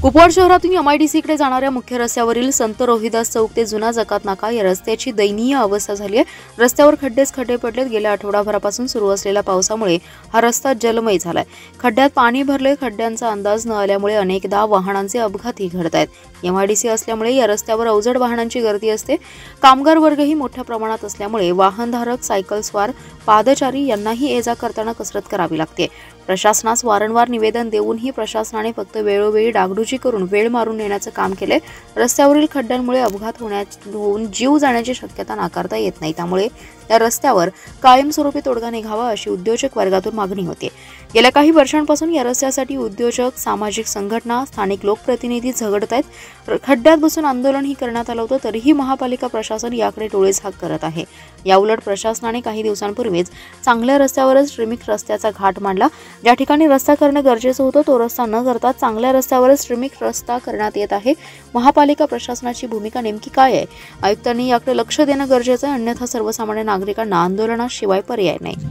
कुपवाड शहरातून एमआयडीसीकडे जाणाऱ्या मुख्य रस्त्यावरील संत रोहिदास चौक ते जुना जकात नाका या रस्त्याची दयनीय अवस्था झाली आहे। रस्त्यावर खड्डेच खड्डे पडलेत। गेल्या आठवडाभरापासून सुरू असलेल्या पावसामुळे हा रस्ता जलमय झालाय। खड्ड्यात पाणी भरले। खड्ड्यांचा अंदाज न आल्यामुळे अनेकदा वाहनांचे अपघातही घडत आहेत। एमआयडीसी असल्यामुळे या रस्त्यावर अवजड वाहनांची गर्दी असते। कामगार वर्गही मोठ्या प्रमाणात असल्यामुळे वाहनधारक, सायकलस्वार, पादचारी यांनाही ये-जा करताना कसरत करावी लागते। प्रशासनास वारंवार निवेदन देऊनही प्रशासनाने फक्त वेळोवेळी डागडुजी करून वेळ मारून नेण्याचं काम केले। रस्त्यावरील खड्ड्यांमुळे अपघात होऊन जीव जाण्याची शक्यता नाकारता येत नाही। त्यामुळे या रस्त्यावर कायमस्वरूपी तोडगा निघावा अशी उद्योजक वर्गातून मागणी होती। गेल्या काही वर्षांपासून या रस्त्यासाठी उद्योजक, सामाजिक संघटना, स्थानिक लोकप्रतिनिधी झगडत आहेत। खड्ड्यात बसून आंदोलनही करण्यात आलं होतं, तरीही महापालिका प्रशासन याकडे डोळेझाक करत आहे। याउलट प्रशासनाने काही दिवसांपूर्वीच चांगल्या रस्त्यावरच ट्रिमिक रस्त्याचा घाट मांडला। ज्या ठिकाणी रस्ता करणं गरजेचं होतं तो रस्ता न करता चांगल्या रस्त्यावरच ट्रिमिक रस्ता करण्यात येत आहे। महापालिका प्रशासनाची भूमिका नेमकी काय आहे? आयुक्तांनी याकडे लक्ष देणं गरजेचं आहे, अन्यथा सर्वसामान्य नागरिकांना आंदोलनाशिवाय पर्याय नाही।